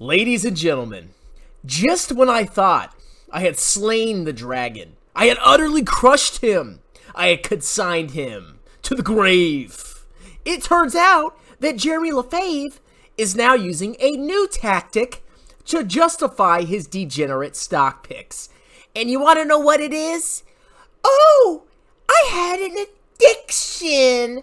Ladies and gentlemen, just when I thought I had slain the dragon, I had utterly crushed him, I had consigned him to the grave, it turns out that Jeremy Lefebvre is now using a new tactic to justify his degenerate stock picks. And you want to know what it is? Oh, I had an addiction.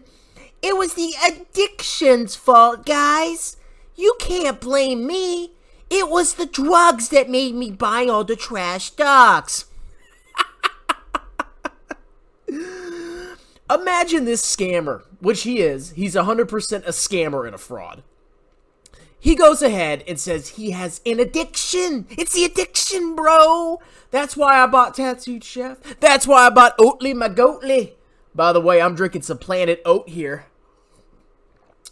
It was the addiction's fault, guys. You can't blame me. It was the drugs that made me buy all the trash stocks. Imagine this scammer, which he is. He's 100% a scammer and a fraud. He goes ahead and says he has an addiction. It's the addiction, bro. That's why I bought Tattooed Chef. That's why I bought Oatly my Goatly. By the way, I'm drinking some Planet Oat here,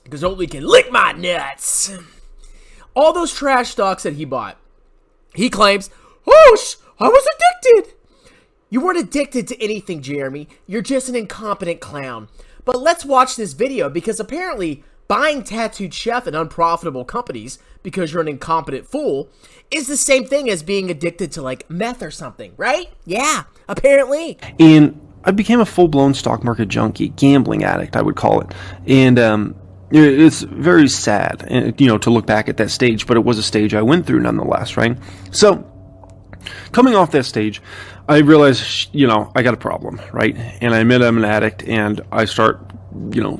because Oatly can lick my nuts. All those trash stocks that he bought, he claims, oh, I was addicted. You weren't addicted to anything, Jeremy. You're just an incompetent clown. But let's watch this video, because apparently buying Tattooed Chef and unprofitable companies because you're an incompetent fool is the same thing as being addicted to like meth or something, right? Yeah, apparently. And I became a full-blown stock market junkie, gambling addict, I would call it. And it's very sad, to look back at that stage, but it was a stage I went through nonetheless, right? So, coming off that stage, I realized, I got a problem, right? And I admit I'm an addict, and I start,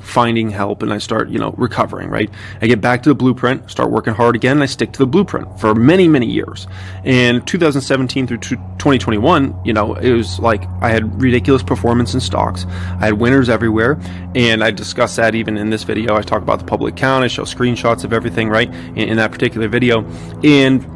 finding help, and I start, recovering, right? I get back to the blueprint, start working hard again, and I stick to the blueprint for many, many years. And 2017 through 2021, it was like I had ridiculous performance in stocks. I had winners everywhere, and I discuss that even in this video. I talk about the public account, I show screenshots of everything, right, in that particular video. And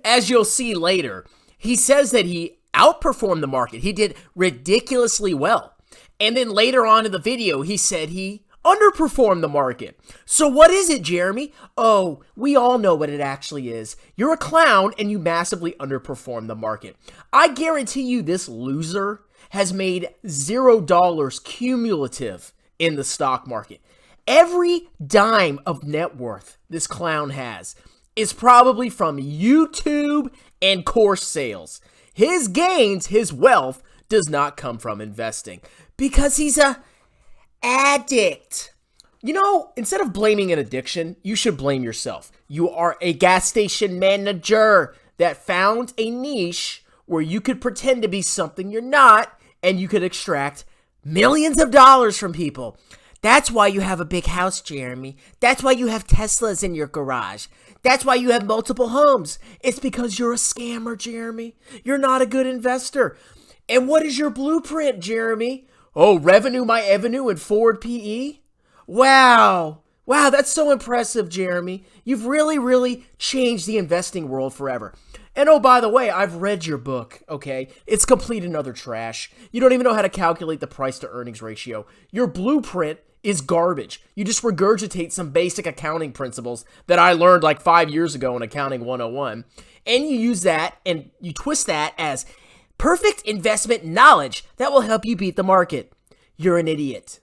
as you'll see later, he says that he outperformed the market. He did ridiculously well. And then later on in the video, he said he underperformed the market. So what is it, Jeremy? Oh, we all know what it actually is. You're a clown and you massively underperformed the market. I guarantee you this loser has made $0 cumulative in the stock market. Every dime of net worth this clown has is probably from YouTube and course sales. His gains, his wealth, does not come from investing because he's a addict. Instead of blaming an addiction, you should blame yourself. You are a gas station manager that found a niche where you could pretend to be something you're not, and you could extract millions of dollars from people. That's why you have a big house, Jeremy. That's why you have Teslas in your garage. That's why you have multiple homes. It's because you're a scammer, Jeremy. You're not a good investor. And what is your blueprint, Jeremy? Oh, revenue my avenue and forward PE? Wow. Wow, that's so impressive, Jeremy. You've really, really changed the investing world forever. And oh, by the way, I've read your book, okay? It's complete and utter trash. You don't even know how to calculate the price to earnings ratio. Your blueprint is garbage. You just regurgitate some basic accounting principles that I learned like 5 years ago in Accounting 101. And you use that and you twist that as perfect investment knowledge that will help you beat the market. You're an idiot.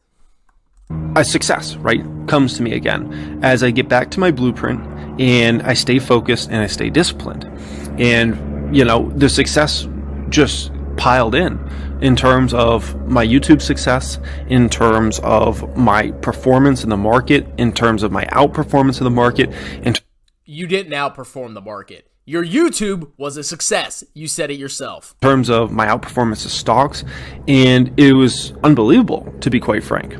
Success, right, comes to me again as I get back to my blueprint and I stay focused and I stay disciplined. And, the success just piled in terms of my YouTube success, in terms of my performance in the market, in terms of my outperformance in the market. You didn't outperform the market. Your YouTube was a success. You said it yourself. In terms of my outperformance of stocks, and it was unbelievable, to be quite frank.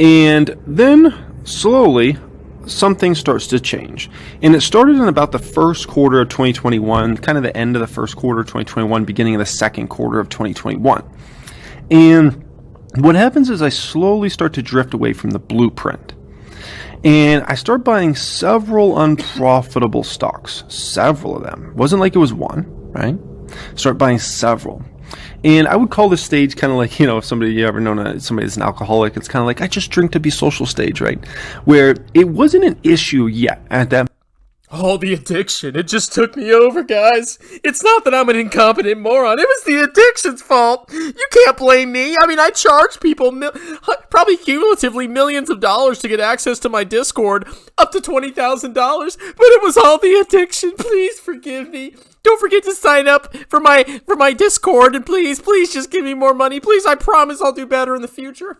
And then slowly something starts to change, and it started in about the first quarter of 2021, kind of the end of the first quarter of 2021, beginning of the second quarter of 2021. And what happens is I slowly start to drift away from the blueprint. And I start buying several unprofitable stocks, several of them. It wasn't like it was one, right? Start buying several. And I would call this stage kind of like, if you ever known somebody that's an alcoholic, it's kind of like, I just drink to be social stage, right? Where it wasn't an issue yet at that. all the addiction. It just took me over, guys. It's not that I'm an incompetent moron. It was the addiction's fault. You can't blame me. I mean, I charge people probably cumulatively millions of dollars to get access to my Discord, up to $20,000, but it was all the addiction. Please forgive me. Don't forget to sign up for my Discord, and please just give me more money. Please, I promise I'll do better in the future.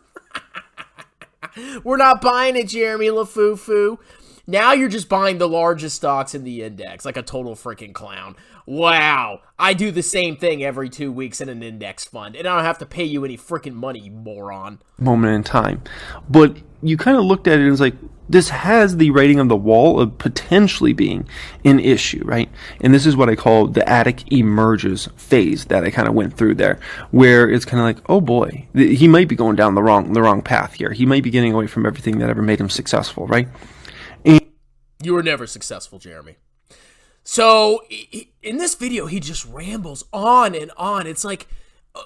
We're not buying it, Jeremy Lefebvre. Now you're just buying the largest stocks in the index, like a total freaking clown. Wow. I do the same thing every 2 weeks in an index fund, and I don't have to pay you any freaking money, you moron. Moment in time. But you kind of looked at it and it's like, this has the writing on the wall of potentially being an issue, right? And this is what I call the addict emerges phase that I kind of went through there, where it's kind of like, oh boy, he might be going down the wrong path here. He might be getting away from everything that ever made him successful, right? You were never successful, Jeremy. So, in this video, he just rambles on and on. It's like,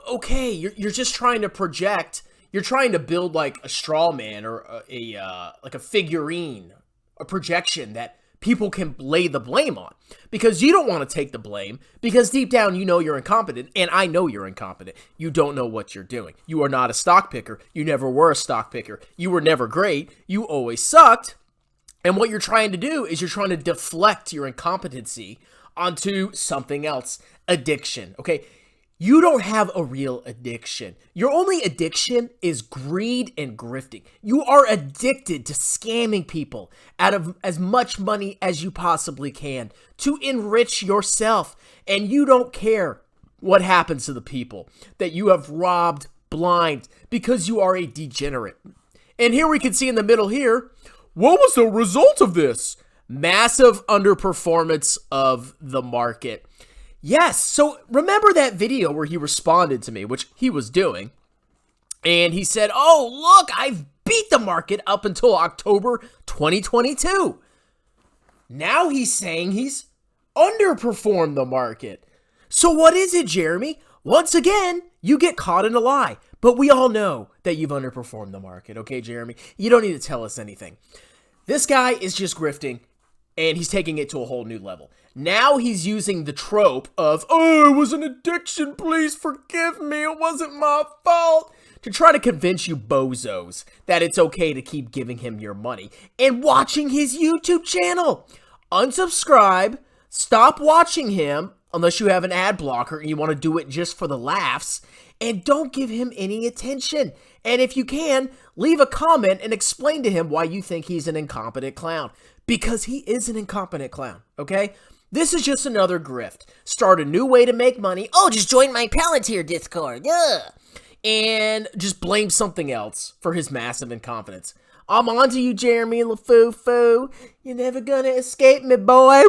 okay, you're just trying to project. You're trying to build like a straw man or like a figurine, a projection that people can lay the blame on. Because you don't want to take the blame, because deep down you know you're incompetent, and I know you're incompetent. You don't know what you're doing. You are not a stock picker. You never were a stock picker. You were never great. You always sucked. And what you're trying to do is you're trying to deflect your incompetency onto something else. Addiction, okay? You don't have a real addiction. Your only addiction is greed and grifting. You are addicted to scamming people out of as much money as you possibly can to enrich yourself. And you don't care what happens to the people that you have robbed blind, because you are a degenerate. And here we can see in the middle here, what was the result of this? Massive underperformance of the market. Yes, so remember that video where he responded to me, which he was doing, and he said, oh, look, I've beat the market up until October 2022. Now he's saying he's underperformed the market. So what is it, Jeremy? Once again, you get caught in a lie. But we all know that you've underperformed the market, okay, Jeremy? You don't need to tell us anything. This guy is just grifting, and he's taking it to a whole new level. Now he's using the trope of, oh, it was an addiction, please forgive me, it wasn't my fault, to try to convince you bozos that it's okay to keep giving him your money and watching his YouTube channel. Unsubscribe, stop watching him, unless you have an ad blocker and you want to do it just for the laughs, and don't give him any attention. And if you can, leave a comment and explain to him why you think he's an incompetent clown. Because he is an incompetent clown, okay? This is just another grift. Start a new way to make money. Oh, just join my Palantir Discord. Yeah. And just blame something else for his massive incompetence. I'm on to you, Jeremy Lefebvre. You're never gonna escape me, boy. Woo!